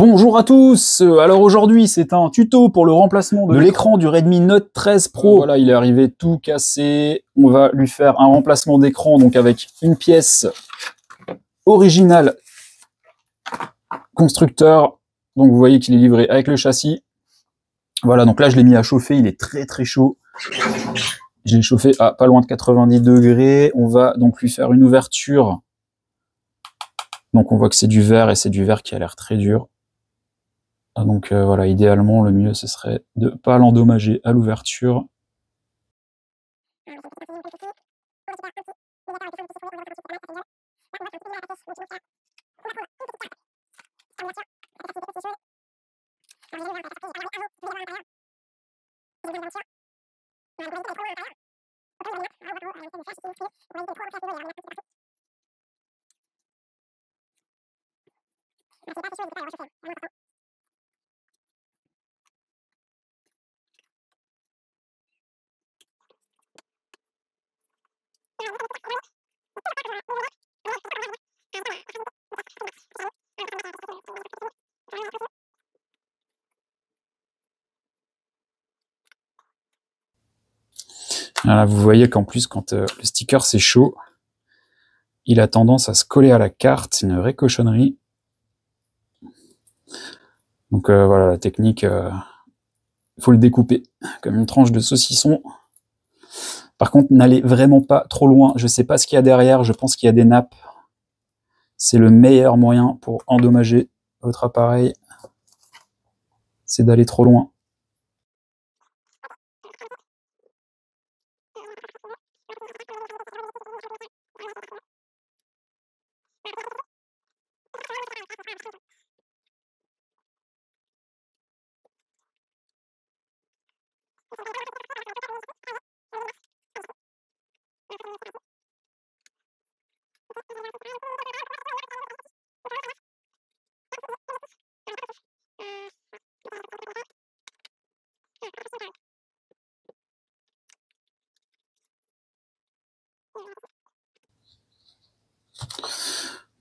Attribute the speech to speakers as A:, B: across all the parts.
A: Bonjour à tous. Alors aujourd'hui c'est un tuto pour le remplacement de l'écran du Redmi Note 13 Pro. Voilà, il est arrivé tout cassé. On va lui faire un remplacement d'écran donc avec une pièce originale constructeur. Donc vous voyez qu'il est livré avec le châssis. Voilà, donc là je l'ai mis à chauffer, il est très chaud. Je l'ai chauffé à pas loin de 90 degrés. On va donc lui faire une ouverture. Donc on voit que c'est du verre et c'est du verre qui a l'air très dur. Donc voilà, idéalement, le mieux, ce serait de ne pas l'endommager à l'ouverture. Voilà, vous voyez qu'en plus, quand le sticker c'est chaud, il a tendance à se coller à la carte. C'est une vraie cochonnerie. Donc voilà, la technique, faut le découper comme une tranche de saucisson. Par contre, n'allez vraiment pas trop loin. Je sais pas ce qu'il y a derrière, je pense qu'il y a des nappes. C'est le meilleur moyen pour endommager votre appareil, c'est d'aller trop loin.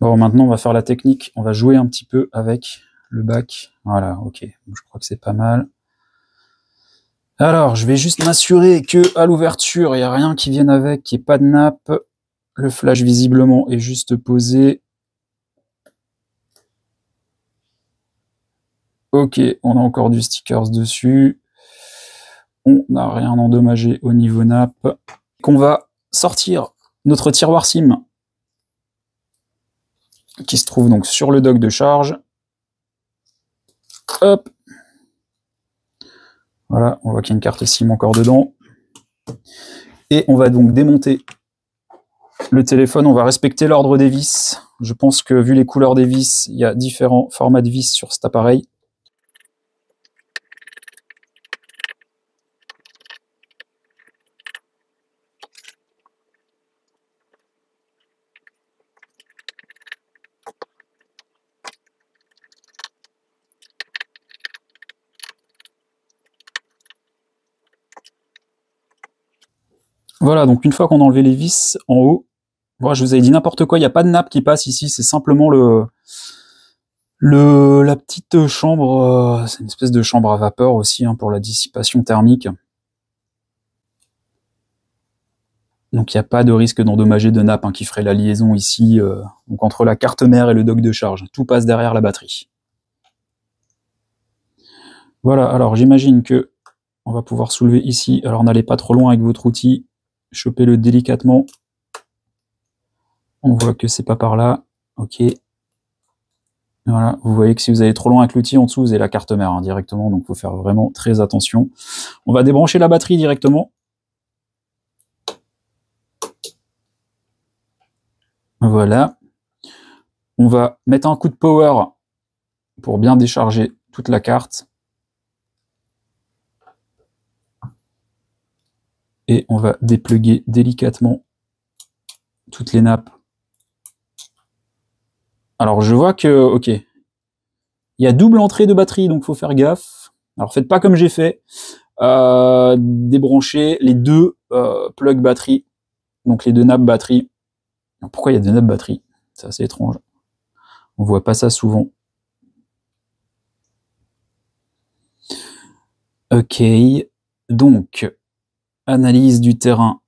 A: Bon, maintenant on va faire la technique, on va jouer un petit peu avec le bac. Voilà, ok, je crois que c'est pas mal. Alors, je vais juste m'assurer que à l'ouverture, il n'y a rien qui vienne avec, qu'il n'y ait pas de nappe. Le flash visiblement est juste posé. Ok, on a encore du stickers dessus. On n'a rien endommagé au niveau nappe. On va sortir notre tiroir SIM qui se trouve donc sur le dock de charge. Hop. Voilà, on voit qu'il y a une carte SIM encore dedans. Et on va donc démonter le téléphone. On va respecter l'ordre des vis. Je pense que vu les couleurs des vis, il y a différents formats de vis sur cet appareil. Voilà, donc une fois qu'on a enlevé les vis en haut, bon, je vous avais dit n'importe quoi, il n'y a pas de nappe qui passe ici, c'est simplement la petite chambre, c'est une espèce de chambre à vapeur aussi hein, pour la dissipation thermique. Donc il n'y a pas de risque d'endommager de nappe hein, qui ferait la liaison ici, donc entre la carte mère et le dock de charge. Tout passe derrière la batterie. Voilà, alors j'imagine que on va pouvoir soulever ici. Alors n'allez pas trop loin avec votre outil. Chopez-le délicatement. On voit que c'est pas par là. Ok. Voilà, vous voyez que si vous allez trop loin avec l'outil, en dessous, vous avez la carte mère hein, directement, donc il faut faire vraiment très attention. On va débrancher la batterie directement. Voilà. On va mettre un coup de power pour bien décharger toute la carte. Et on va dépluguer délicatement toutes les nappes. Alors je vois que, ok, il y a double entrée de batterie, donc il faut faire gaffe. Alors faites pas comme j'ai fait, débrancher les deux plugs batterie, donc les deux nappes batterie. Alors, pourquoi il y a deux nappes batterie? C'est assez étrange. On voit pas ça souvent. Ok, donc analyse du terrain.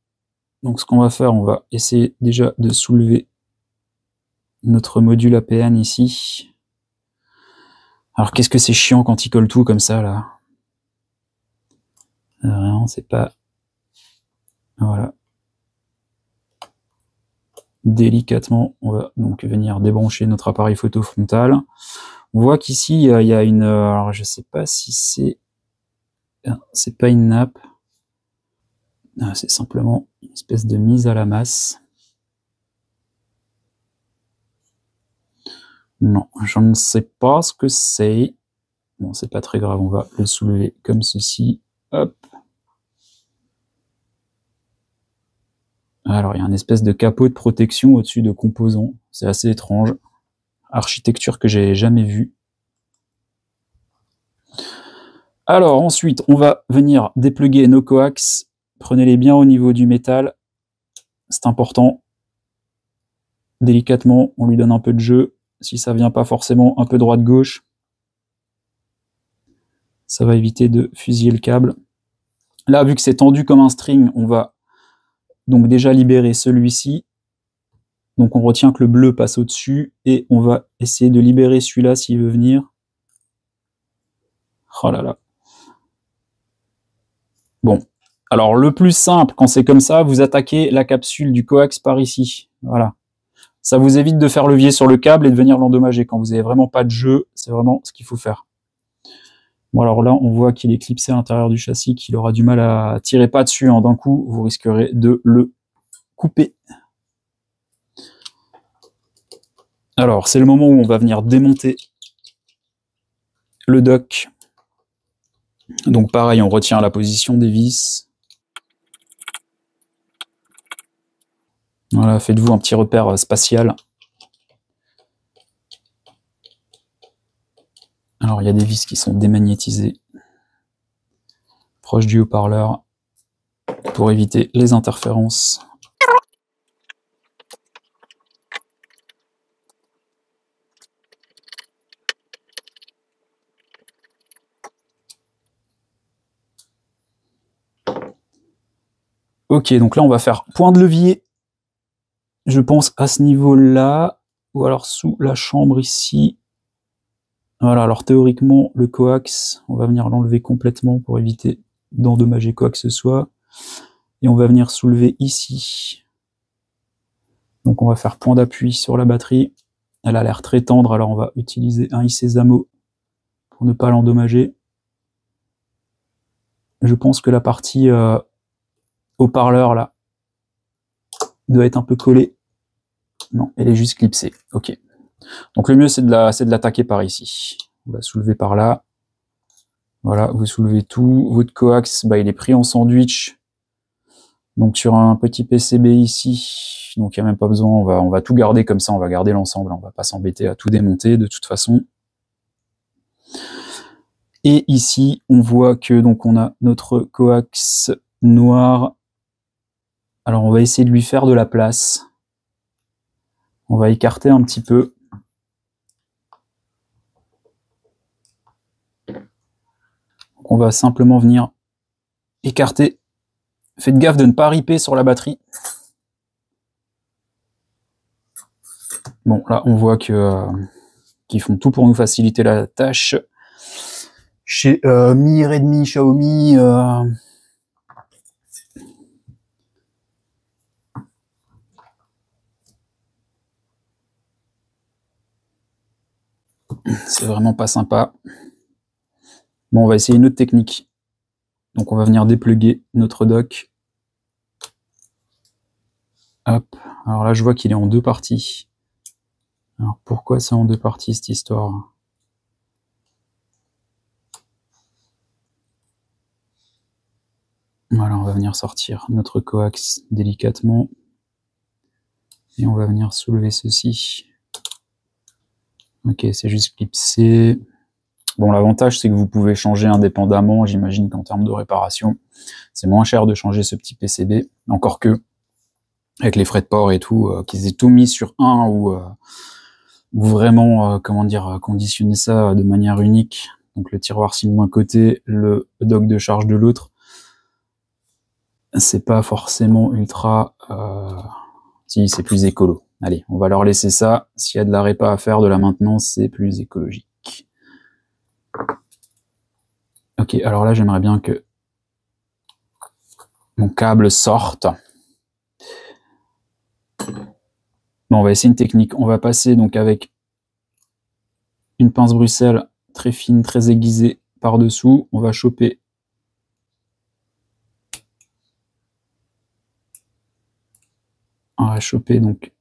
A: Donc ce qu'on va faire, on va essayer déjà de soulever notre module APN ici. Alors qu'est-ce que c'est chiant quand il colle tout comme ça là. Vraiment, c'est pas... Voilà. Délicatement, on va donc venir débrancher notre appareil photo frontal. On voit qu'ici, il y a une... Alors je sais pas si c'est... C'est pas une nappe. C'est simplement une espèce de mise à la masse. Non, je ne sais pas ce que c'est. Bon, c'est pas très grave, on va le soulever comme ceci. Hop. Alors, il y a une espèce de capot de protection au-dessus de composants. C'est assez étrange. Architecture que j'ai jamais vue. Alors, ensuite, on va venir dépluguer nos coax. Prenez-les bien au niveau du métal. C'est important. Délicatement, on lui donne un peu de jeu. Si ça vient pas forcément un peu droite-gauche, ça va éviter de fusiller le câble. Là, vu que c'est tendu comme un string, on va donc déjà libérer celui-ci. Donc on retient que le bleu passe au-dessus et on va essayer de libérer celui-là s'il veut venir. Oh là là. Bon. Alors le plus simple, quand c'est comme ça, vous attaquez la capsule du coax par ici. Voilà. Ça vous évite de faire levier sur le câble et de venir l'endommager. Quand vous n'avez vraiment pas de jeu, c'est vraiment ce qu'il faut faire. Bon, alors là, on voit qu'il est clipsé à l'intérieur du châssis, qu'il aura du mal à tirer pas dessus hein. D'un coup, vous risquerez de le couper. Alors, c'est le moment où on va venir démonter le dock. Donc pareil, on retient la position des vis. Voilà, faites-vous un petit repère spatial. Alors, il y a des vis qui sont démagnétisées, proches du haut-parleur, pour éviter les interférences. Ok, donc là, on va faire point de levier, je pense, à ce niveau-là, ou alors sous la chambre ici. Voilà, alors théoriquement, le coax, on va venir l'enlever complètement pour éviter d'endommager quoi que ce soit. Et on va venir soulever ici. Donc on va faire point d'appui sur la batterie. Elle a l'air très tendre, alors on va utiliser un IC-Zamo pour ne pas l'endommager. Je pense que la partie haut-parleur là doit être un peu collée. Non, elle est juste clipsée. Ok. Donc le mieux c'est de l'attaquer par ici. On va soulever par là. Voilà, vous soulevez tout. Votre coax, bah, il est pris en sandwich. Donc sur un petit PCB ici, donc il n'y a même pas besoin, on va tout garder comme ça, on va garder l'ensemble, on va pas s'embêter à tout démonter de toute façon. Et ici, on voit que donc on a notre coax noir. Alors on va essayer de lui faire de la place. On va écarter un petit peu. On va simplement venir écarter. Faites gaffe de ne pas riper sur la batterie. Bon, là, on voit que qu'ils font tout pour nous faciliter la tâche. Chez Mi, Redmi, Xiaomi, c'est vraiment pas sympa. Bon, on va essayer une autre technique. Donc on va venir dépluguer notre dock. Hop. Alors là, je vois qu'il est en deux parties. Alors pourquoi c'est en deux parties cette histoire? Voilà, on va venir sortir notre coax délicatement. Et on va venir soulever ceci. Ok, c'est juste clipsé. Bon, l'avantage, c'est que vous pouvez changer indépendamment. J'imagine qu'en termes de réparation, c'est moins cher de changer ce petit PCB. Encore que, avec les frais de port et tout, qu'ils aient tout mis sur un ou vraiment, comment dire, conditionner ça de manière unique. Donc le tiroir SIM d'un côté, le dock de charge de l'autre. C'est pas forcément ultra... Si, c'est plus écolo. Allez, on va leur laisser ça. S'il y a de la répa à faire, de la maintenance, c'est plus écologique. Ok, alors là, j'aimerais bien que mon câble sorte. Bon, on va essayer une technique. On va passer donc avec une pince Bruxelles très fine, très aiguisée par-dessous. On va choper donc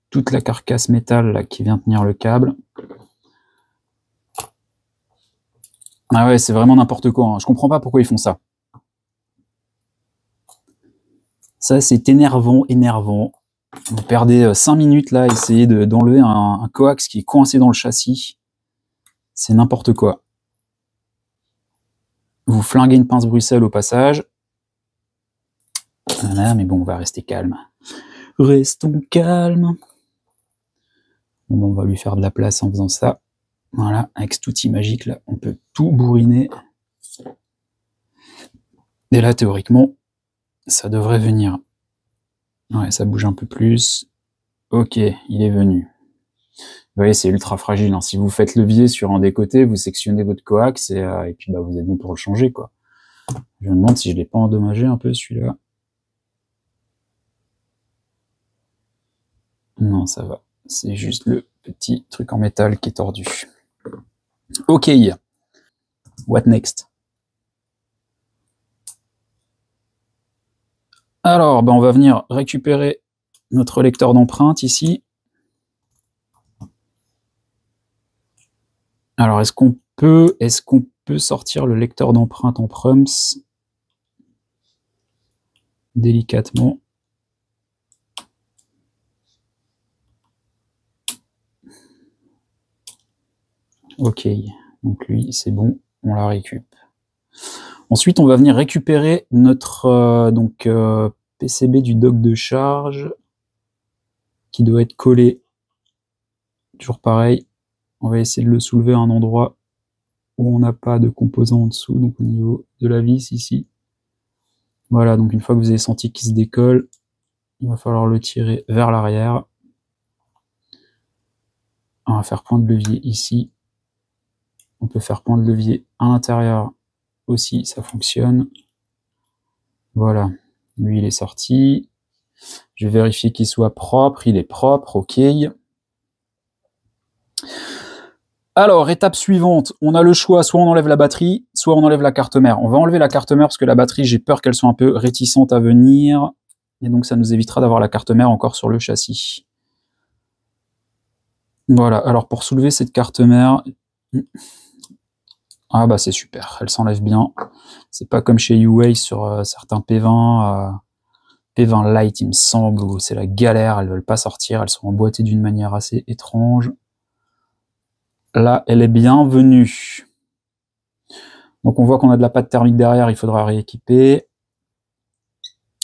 A: toute la carcasse métal là, qui vient tenir le câble. Ah ouais, c'est vraiment n'importe quoi. Hein. Je comprends pas pourquoi ils font ça. Ça, c'est énervant. Vous perdez 5 minutes là, à essayer d'enlever un coax qui est coincé dans le châssis. C'est n'importe quoi. Vous flinguez une pince Bruxelles au passage. Voilà, mais bon, on va rester calme. Restons calmes. Bon, on va lui faire de la place en faisant ça. Voilà, avec cet outil magique là, on peut tout bourriner. Et là, théoriquement, ça devrait venir. Ouais, ça bouge un peu plus. Ok, il est venu. Vous voyez, c'est ultra fragile. Hein. Si vous faites levier sur un des côtés, vous sectionnez votre coax et puis bah, vous êtes bon pour le changer, quoi. Je me demande si je l'ai pas endommagé un peu celui-là. Non, ça va. C'est juste le petit truc en métal qui est tordu. Ok. What next? Alors, ben, on va venir récupérer notre lecteur d'empreintes ici. Alors, est-ce qu'on peut sortir le lecteur d'empreintes en prums délicatement? Ok, donc lui, c'est bon, on la récup. Ensuite, on va venir récupérer notre PCB du dock de charge qui doit être collé. Toujours pareil, on va essayer de le soulever à un endroit où on n'a pas de composant en dessous, donc au niveau de la vis ici. Voilà, donc une fois que vous avez senti qu'il se décolle, il va falloir le tirer vers l'arrière. On va faire point de levier ici. On peut faire point de levier à l'intérieur aussi, ça fonctionne. Voilà, lui il est sorti. Je vais vérifier qu'il soit propre, il est propre, ok. Alors, étape suivante, on a le choix, soit on enlève la batterie, soit on enlève la carte mère. On va enlever la carte mère parce que la batterie, j'ai peur qu'elle soit un peu réticente à venir. Et donc, ça nous évitera d'avoir la carte mère encore sur le châssis. Voilà, alors pour soulever cette carte mère... Ah bah c'est super, elle s'enlève bien. C'est pas comme chez UA sur certains P20, P20 Lite il me semble, où c'est la galère, elles veulent pas sortir, elles sont emboîtées d'une manière assez étrange. Là, elle est bienvenue. Donc on voit qu'on a de la pâte thermique derrière, il faudra rééquiper.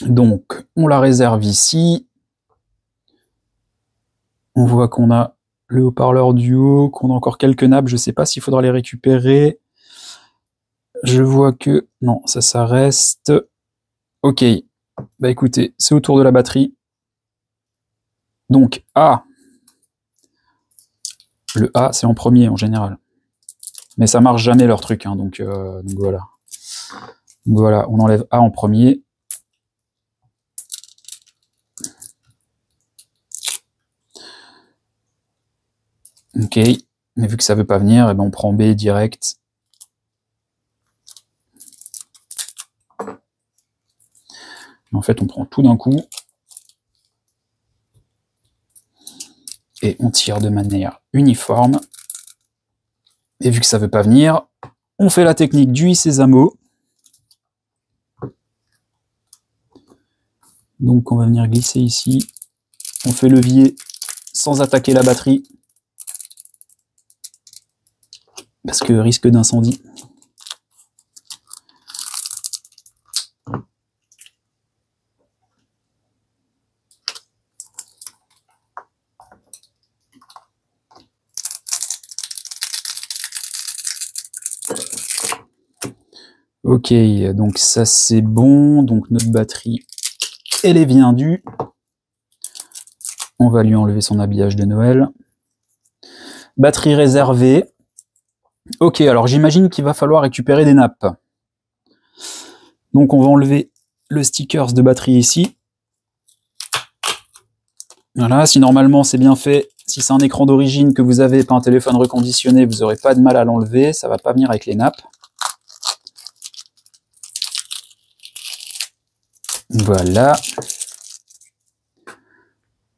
A: Donc on la réserve ici. On voit qu'on a le haut-parleur duo, qu'on a encore quelques nappes, je sais pas s'il faudra les récupérer. Je vois que... Non, ça reste... Ok, bah écoutez, c'est autour de la batterie. Donc A. Le A, c'est en premier en général. Mais ça marche jamais leur truc, hein, donc voilà. Donc voilà, on enlève A en premier. Ok, mais vu que ça veut pas venir, eh ben on prend B direct. En fait, on prend tout d'un coup. Et on tire de manière uniforme. Et vu que ça veut pas venir, on fait la technique du Sésamo. Donc on va venir glisser ici. On fait levier sans attaquer la batterie. Parce que risque d'incendie. Ok, donc ça c'est bon. Donc notre batterie, elle est bien due. On va lui enlever son habillage de Noël. Batterie réservée. Ok, alors j'imagine qu'il va falloir récupérer des nappes. Donc on va enlever le stickers de batterie ici. Voilà, si normalement c'est bien fait, si c'est un écran d'origine que vous avez, pas un téléphone reconditionné, vous n'aurez pas de mal à l'enlever, ça va pas venir avec les nappes. Voilà.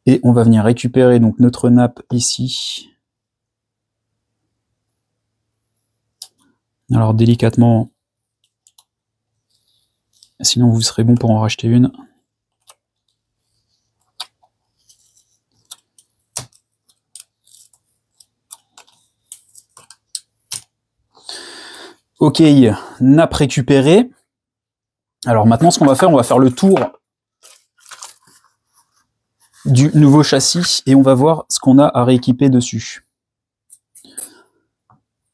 A: Et on va venir récupérer donc notre nappe ici. Alors délicatement, sinon vous serez bon pour en racheter une. Ok, nappe récupérée. Alors maintenant ce qu'on va faire, on va faire le tour du nouveau châssis et on va voir ce qu'on a à rééquiper dessus.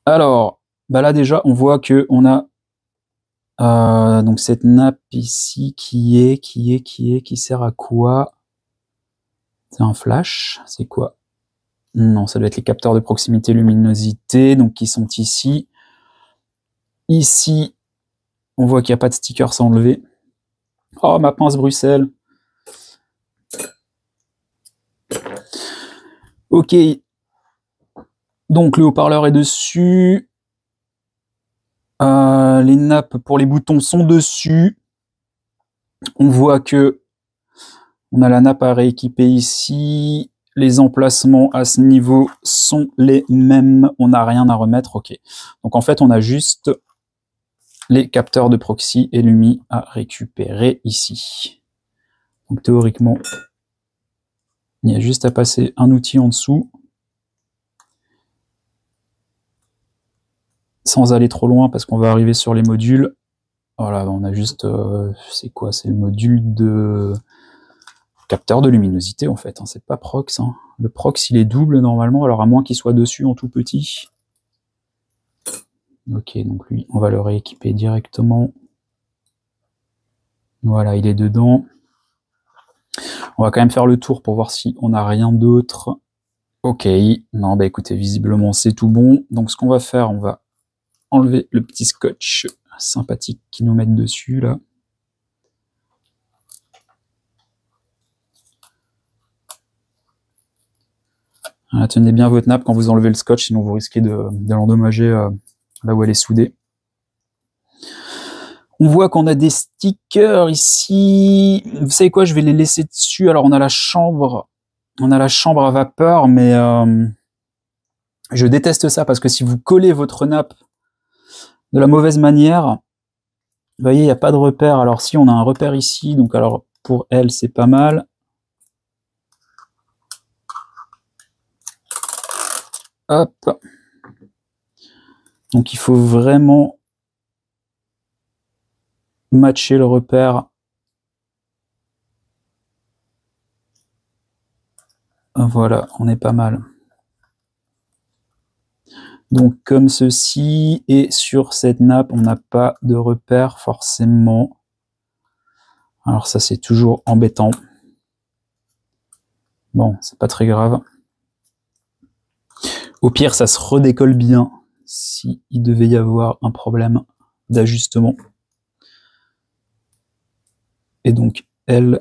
A: Alors, bah là déjà on voit que on a donc cette nappe ici qui sert à quoi? C'est un flash, c'est quoi? Non, ça doit être les capteurs de proximité luminosité, donc qui sont ici. Ici, on voit qu'il n'y a pas de stickers à enlever. Oh, ma pince Bruxelles. Ok. Donc le haut-parleur est dessus. Les nappes pour les boutons sont dessus. On voit que on a la nappe à rééquiper ici. Les emplacements à ce niveau sont les mêmes. On n'a rien à remettre. Ok. Donc en fait, on a juste les capteurs de proxy et Lumi à récupérer ici. Donc théoriquement, il y a juste à passer un outil en dessous. Sans aller trop loin parce qu'on va arriver sur les modules. Voilà, on a juste... c'est quoi? C'est le module de capteur de luminosité en fait. Hein, c'est pas prox. Hein. Le prox, il est double normalement, alors à moins qu'il soit dessus en tout petit. Ok, donc lui, on va le rééquiper directement. Voilà, il est dedans. On va quand même faire le tour pour voir si on n'a rien d'autre. Ok, non, bah écoutez, visiblement c'est tout bon. Donc ce qu'on va faire, on va enlever le petit scotch sympathique qui nous met dessus là. Voilà, tenez bien votre nappe quand vous enlevez le scotch, sinon vous risquez de l'endommager là où elle est soudée. On voit qu'on a des stickers ici. Vous savez quoi, je vais les laisser dessus. Alors on a la chambre à vapeur, mais je déteste ça parce que si vous collez votre nappe de la mauvaise manière, vous voyez, il n'y a pas de repère. Alors si on a un repère ici, donc alors pour elle c'est pas mal. Hop. Donc il faut vraiment matcher le repère. Voilà, on est pas mal. Donc comme ceci, et sur cette nappe, on n'a pas de repère forcément. Alors ça c'est toujours embêtant. Bon, c'est pas très grave. Au pire, ça se redécolle bien si il devait y avoir un problème d'ajustement. Et donc elle,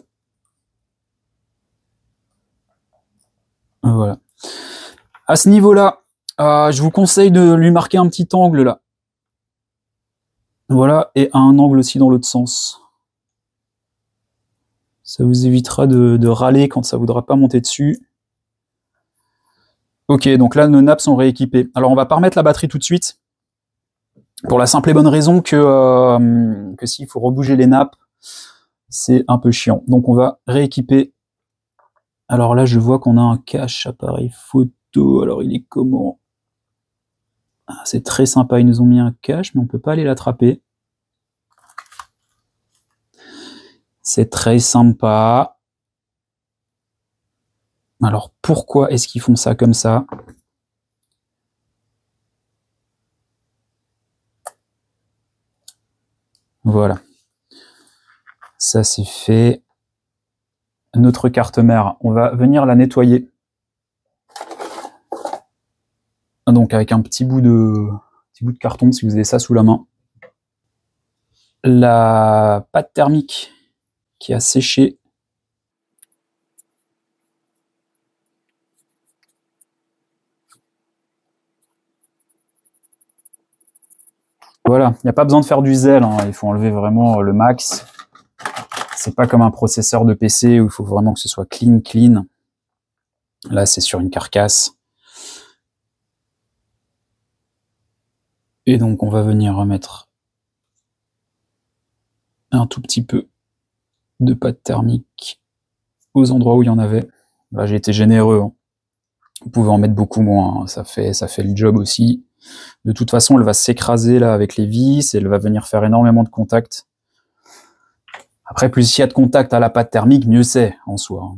A: voilà. À ce niveau-là, je vous conseille de lui marquer un petit angle là. Voilà, et un angle aussi dans l'autre sens. Ça vous évitera de râler quand ça ne voudra pas monter dessus. Ok, donc là, nos nappes sont rééquipées. Alors, on va pas remettre la batterie tout de suite, pour la simple et bonne raison que s'il faut rebouger les nappes, c'est un peu chiant. Donc, on va rééquiper. Alors là, je vois qu'on a un cache appareil photo. Alors, il est comment? C'est très sympa, ils nous ont mis un cache, mais on peut pas aller l'attraper. C'est très sympa. Alors, pourquoi est-ce qu'ils font ça comme ça? Voilà. Ça, c'est fait. Notre carte mère, on va venir la nettoyer. Donc, avec un petit bout de carton, si vous avez ça sous la main. La pâte thermique qui a séché. Voilà, il n'y a pas besoin de faire du zèle, hein. Il faut enlever vraiment le max. C'est pas comme un processeur de PC où il faut vraiment que ce soit clean. Là, c'est sur une carcasse. Et donc, on va venir remettre un tout petit peu de pâte thermique aux endroits où il y en avait. Là, j'ai été généreux, hein. Vous pouvez en mettre beaucoup moins, hein. Ça fait le job aussi. De toute façon, elle va s'écraser là avec les vis, et elle va venir faire énormément de contact. Après, plus il y a de contact à la pâte thermique, mieux c'est en soi.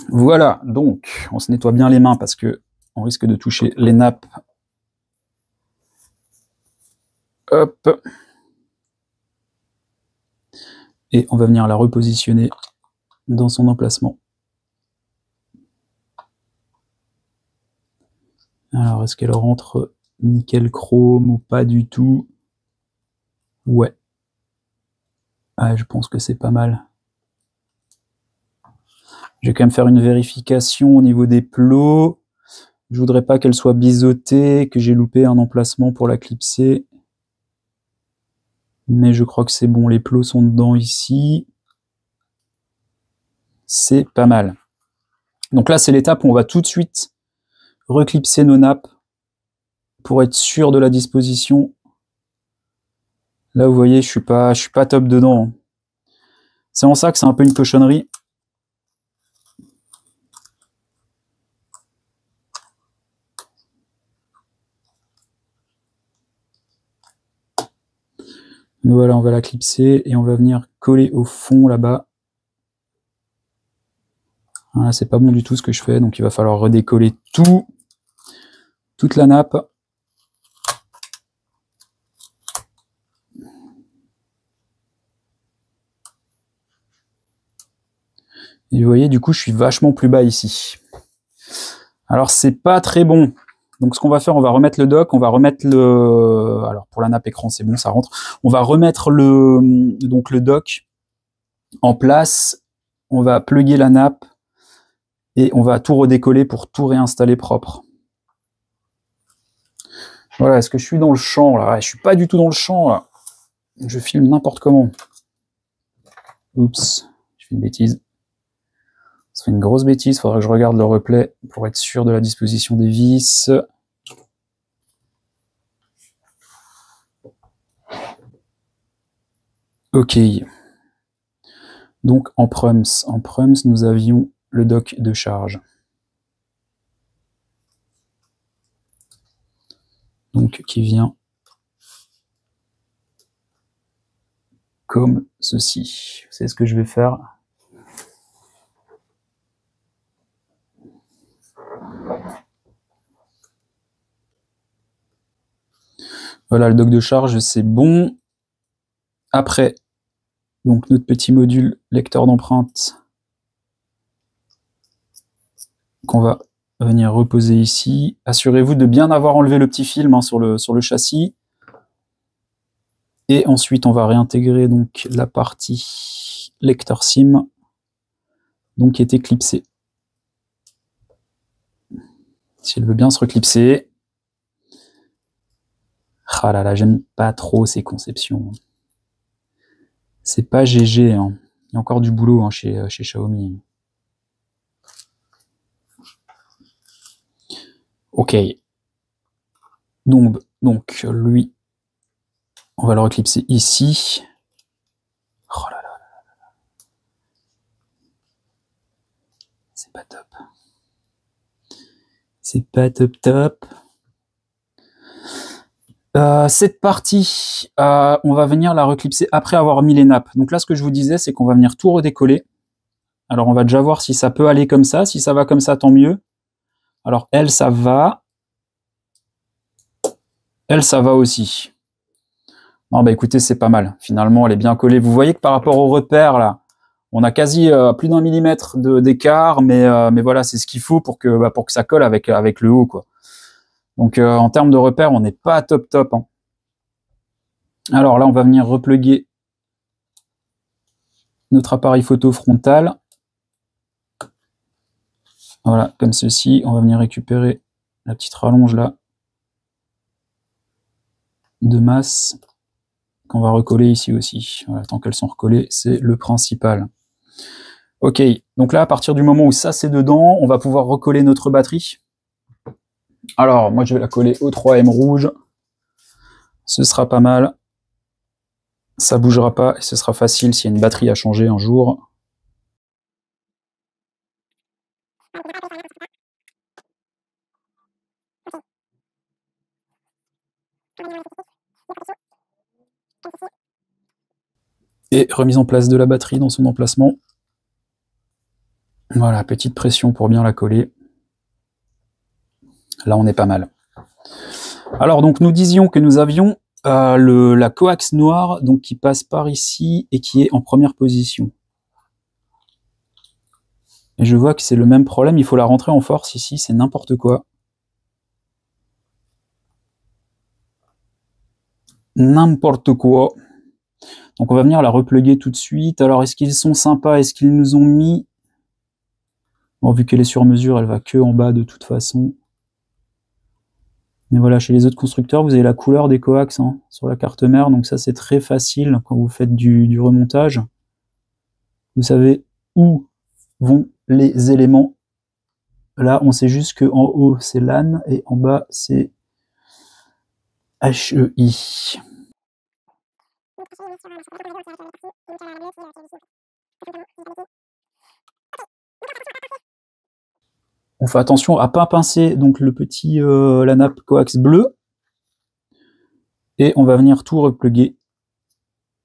A: Voilà, donc on se nettoie bien les mains parce que on risque de toucher les nappes. Hop. Et on va venir la repositionner dans son emplacement. Alors, est-ce qu'elle rentre nickel chrome ou pas du tout? Ouais. Ah, je pense que c'est pas mal. Je vais quand même faire une vérification au niveau des plots. Je voudrais pas qu'elle soit biseautée, que j'ai loupé un emplacement pour la clipser. Mais je crois que c'est bon, les plots sont dedans ici. C'est pas mal. Donc là, c'est l'étape où on va tout de suite reclipser nos nappes pour être sûr de la disposition. Là, vous voyez, je suis pas top dedans. C'est en ça que c'est un peu une cochonnerie. Voilà, on va la clipser et on va venir coller au fond là-bas. Voilà, c'est pas bon du tout ce que je fais, donc il va falloir redécoller toute la nappe. Et vous voyez, du coup, je suis vachement plus bas ici. Alors, c'est pas très bon. Donc, ce qu'on va faire, on va remettre le dock, on va remettre le... Alors, pour la nappe écran, c'est bon, ça rentre. On va remettre le dock en place. On va plugger la nappe et on va tout redécoller pour tout réinstaller propre. Voilà, est-ce que je suis dans le champ, là? Ouais, je suis pas du tout dans le champ, là. Je filme n'importe comment. Oups, je fais une bêtise. Ça fait une grosse bêtise, il faudra que je regarde le replay pour être sûr de la disposition des vis. Ok. Donc en prums, nous avions le dock de charge. Donc qui vient comme ceci. Vous savez ce que je vais faire? Voilà, le dock de charge, c'est bon. Après, donc notre petit module lecteur d'empreintes qu'on va venir reposer ici. Assurez-vous de bien avoir enlevé le petit film, hein, sur le châssis. Et ensuite, on va réintégrer donc la partie lecteur SIM, donc qui est éclipsée. Si elle veut bien se reclipser. Ah là là, j'aime pas trop ces conceptions. C'est pas GG, hein. Il y a encore du boulot, hein, chez Xiaomi. Ok. Donc lui, on va le reclipser ici. Oh là là. C'est pas top. C'est pas top. Cette partie, on va venir la reclipser après avoir mis les nappes. Donc là, ce que je vous disais, c'est qu'on va venir tout redécoller. Alors, on va déjà voir si ça peut aller comme ça. Si ça va comme ça, tant mieux. Alors, elle, ça va. Elle, ça va aussi. Non, bah écoutez, c'est pas mal. Finalement, elle est bien collée. Vous voyez que par rapport au repère, là, on a quasi plus d'1 millimètre d'écart, mais voilà, c'est ce qu'il faut pour que ça colle avec le haut, quoi. Donc en termes de repère, on n'est pas top top, hein. Alors là, on va venir repluguer notre appareil photo frontal. Voilà, comme ceci. On va venir récupérer la petite rallonge là de masse qu'on va recoller ici aussi. Voilà, tant qu'elles sont recollées, c'est le principal. Ok, donc là, à partir du moment où ça c'est dedans, on va pouvoir recoller notre batterie. Alors, moi je vais la coller au 3M rouge. Ce sera pas mal. Ça bougera pas et ce sera facile s'il y a une batterie à changer un jour. Et remise en place de la batterie dans son emplacement. Voilà, petite pression pour bien la coller. Là, on est pas mal. Alors, donc, nous disions que nous avions la coax noire donc, qui passe par ici et qui est en première position. Et je vois que c'est le même problème, il faut la rentrer en force ici, c'est n'importe quoi. N'importe quoi. Donc on va venir la repluguer tout de suite. Alors est-ce qu'ils sont sympas? Est-ce qu'ils nous ont mis... Bon, vu qu'elle est sur mesure, elle va que en bas de toute façon. Mais voilà, chez les autres constructeurs, vous avez la couleur des coax hein, sur la carte mère. Donc ça, c'est très facile quand vous faites du remontage. Vous savez où vont les éléments. Là, on sait juste qu'en haut, c'est LAN et en bas, c'est HEI. On fait attention à pas pincer donc le petit la nappe coax bleue et on va venir tout repluguer,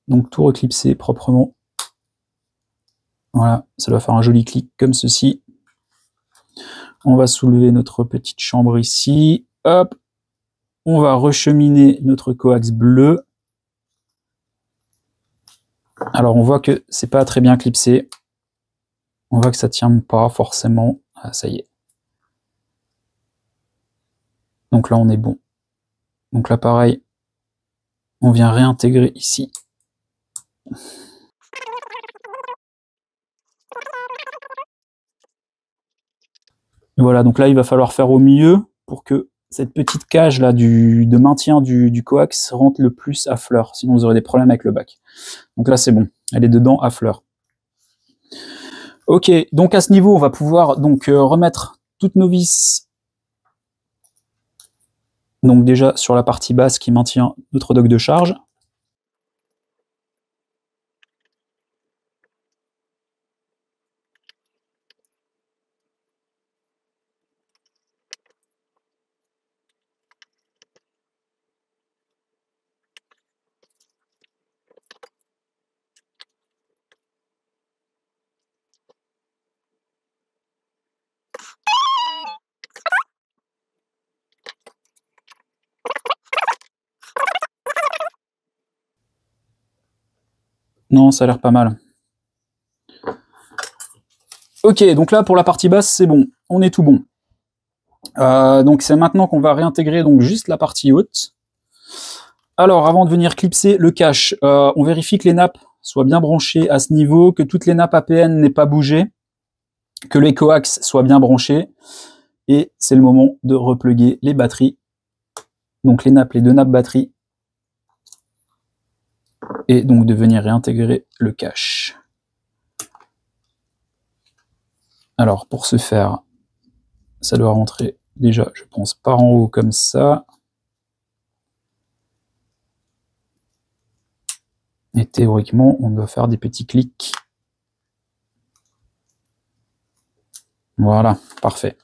A: donc tout reclipser proprement. Voilà, ça doit faire un joli clic comme ceci. On va soulever notre petite chambre ici, hop, on va recheminer notre coax bleu. Alors on voit que c'est pas très bien clipsé, on voit que ça tient pas forcément. Ah, ça y est. Donc là on est bon. Donc là pareil, on vient réintégrer ici. Voilà, donc là il va falloir faire au mieux pour que cette petite cage là de maintien du coax rentre le plus à fleur, sinon vous aurez des problèmes avec le bac. Donc là c'est bon, elle est dedans à fleur. Ok, donc à ce niveau on va pouvoir donc remettre toutes nos vis. Donc déjà sur la partie basse qui maintient notre dock de charge. Non, ça a l'air pas mal. Ok, donc là pour la partie basse c'est bon, on est tout bon. Donc c'est maintenant qu'on va réintégrer donc juste la partie haute. Alors avant de venir clipser le cache, on vérifie que les nappes soient bien branchées à ce niveau, que toutes les nappes APN n'aient pas bougé, que les coax soient bien branchés, et c'est le moment de repluguer les batteries, donc les deux nappes batteries, et donc de venir réintégrer le cache. Alors pour ce faire, ça doit rentrer déjà, je pense, par en haut comme ça. Et théoriquement, on doit faire des petits clics. Voilà, parfait.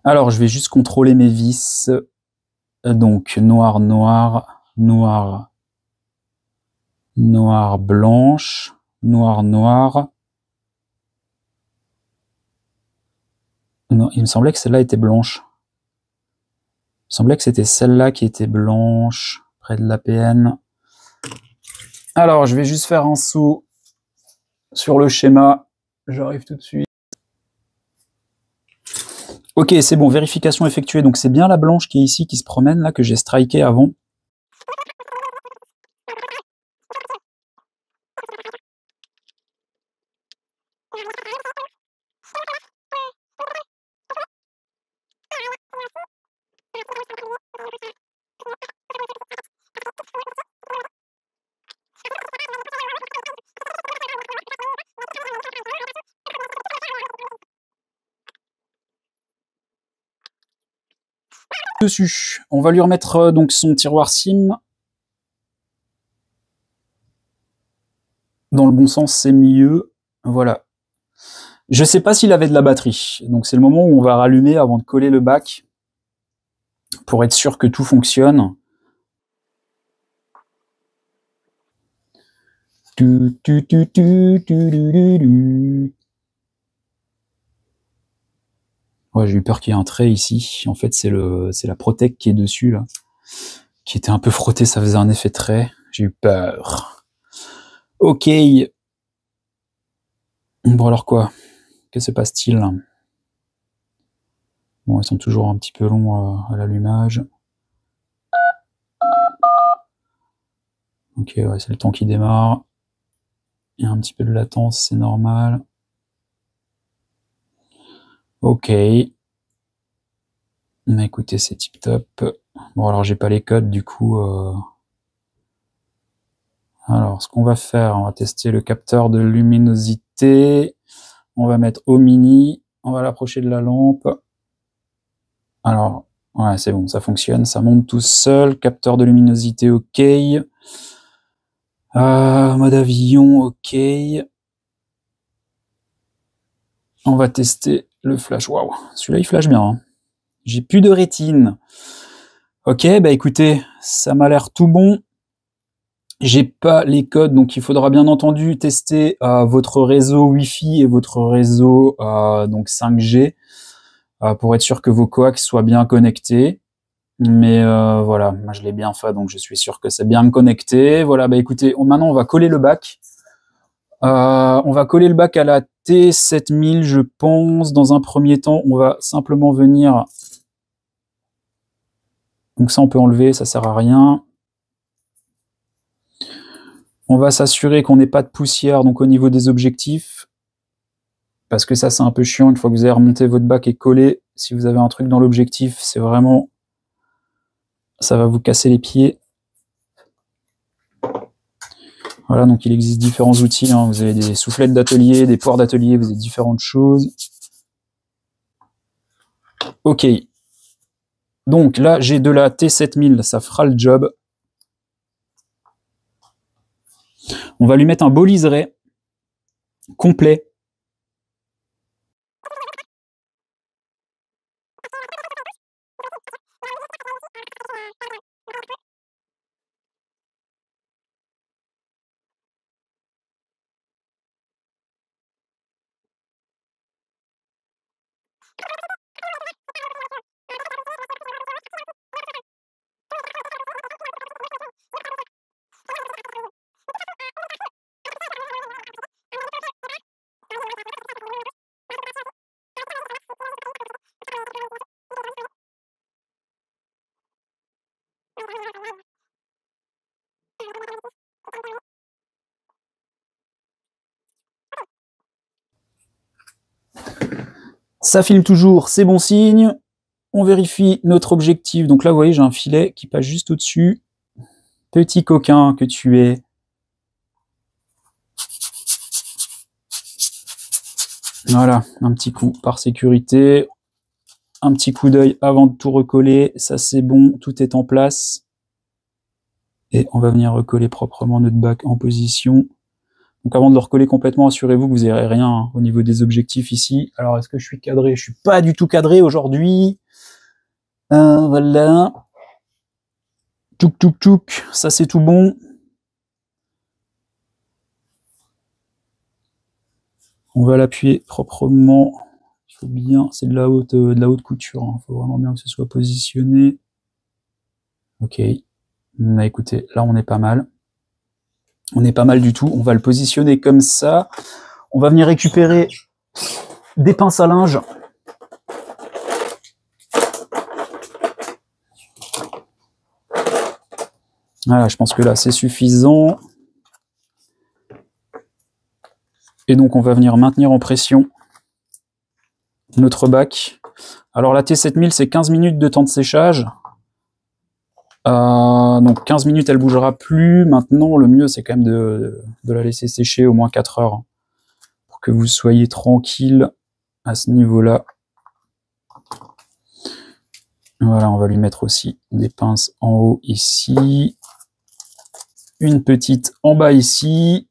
A: Alors, je vais juste contrôler mes vis. Donc, noir, noir, noir, noir, blanche, noir, noir. Non, il me semblait que celle-là était blanche. Il me semblait que c'était celle-là qui était blanche. près de l'APN. Alors, je vais juste faire un saut sur le schéma. J'arrive tout de suite. Ok, c'est bon, vérification effectuée. Donc, c'est bien la blanche qui est ici, qui se promène, là, que j'ai striké avant. Dessus. On va lui remettre donc son tiroir SIM. Dans le bon sens, c'est mieux. Voilà. Je sais pas s'il avait de la batterie. Donc c'est le moment où on va rallumer avant de coller le bac pour être sûr que tout fonctionne. Ouais, j'ai eu peur qu'il y ait un trait ici. En fait, c'est la Protec qui est dessus, là. Qui était un peu frotté, ça faisait un effet trait. J'ai eu peur. Ok. Bon, alors quoi? Que se passe-t-il? Bon, ils sont toujours un petit peu longs à l'allumage. Ok, ouais, c'est le temps qui démarre. Il y a un petit peu de latence, c'est normal. Ok. Mais écoutez, c'est tip top. Bon, alors j'ai pas les codes, du coup. Alors, ce qu'on va faire, on va tester le capteur de luminosité. On va mettre au mini. On va l'approcher de la lampe. Alors, ouais, c'est bon, ça fonctionne. Ça monte tout seul. Capteur de luminosité, ok. Mode avion, ok. On va tester le flash. Waouh, celui-là, il flash bien. Hein. J'ai plus de rétine. Ok, bah écoutez, ça m'a l'air tout bon. J'ai pas les codes, donc il faudra bien entendu tester votre réseau Wi-Fi et votre réseau donc 5G pour être sûr que vos coax soient bien connectés. Mais voilà, moi je l'ai bien fait, donc je suis sûr que c'est bien connecté. Voilà, bah écoutez, maintenant on va coller le bac. On va coller le bac à la T7000, je pense. Dans un premier temps, on va simplement venir... Donc ça, on peut enlever, ça sert à rien. On va s'assurer qu'on n'ait pas de poussière donc au niveau des objectifs. Parce que ça, c'est un peu chiant. Une fois que vous avez remonté votre bac et collé, si vous avez un truc dans l'objectif, c'est vraiment... ça va vous casser les pieds. Voilà, donc il existe différents outils. Hein. Vous avez des soufflettes d'atelier, des poires d'atelier, vous avez différentes choses. Ok. Donc là, j'ai de la T7000, ça fera le job. On va lui mettre un beau liseré complet. Ça filme toujours, c'est bon signe. On vérifie notre objectif. Donc là, vous voyez, j'ai un filet qui passe juste au-dessus. Petit coquin que tu es. Voilà, un petit coup par sécurité. Un petit coup d'œil avant de tout recoller. Ça, c'est bon, tout est en place. Et on va venir recoller proprement notre bac en position. Donc avant de le recoller complètement, assurez-vous que vous n'aurez rien hein, au niveau des objectifs ici. Alors, est-ce que je suis cadré? Je suis pas du tout cadré aujourd'hui. Voilà. Touk, touk, touk. Ça, c'est tout bon. On va l'appuyer proprement. Il faut bien, c'est de la haute couture. Il faut vraiment bien que ce soit positionné. Ok. Écoutez, là on est pas mal. On est pas mal du tout. On va le positionner comme ça. On va venir récupérer des pinces à linge. Voilà, je pense que là c'est suffisant. Et donc on va venir maintenir en pression notre bac. Alors la T7000 c'est 15 minutes de temps de séchage. Donc 15 minutes elle bougera plus. Maintenant le mieux c'est quand même de la laisser sécher au moins 4 heures pour que vous soyez tranquille à ce niveau-là. Voilà, on va lui mettre aussi des pinces en haut ici. Une petite en bas ici.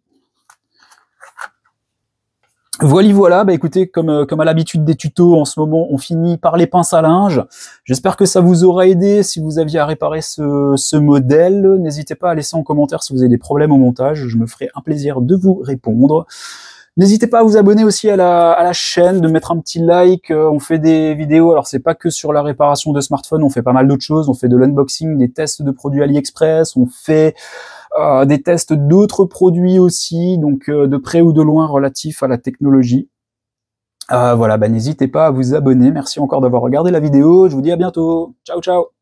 A: Voilà, bah écoutez, comme à l'habitude des tutos, en ce moment, on finit par les pinces à linge. J'espère que ça vous aura aidé. Si vous aviez à réparer ce modèle, n'hésitez pas à laisser en commentaire si vous avez des problèmes au montage. Je me ferai un plaisir de vous répondre. N'hésitez pas à vous abonner aussi à la chaîne, de mettre un petit like. On fait des vidéos, alors c'est pas que sur la réparation de smartphones, on fait pas mal d'autres choses. On fait de l'unboxing, des tests de produits AliExpress, on fait des tests d'autres produits aussi, donc de près ou de loin relatifs à la technologie. Voilà, bah, n'hésitez pas à vous abonner. Merci encore d'avoir regardé la vidéo. Je vous dis à bientôt. Ciao, ciao.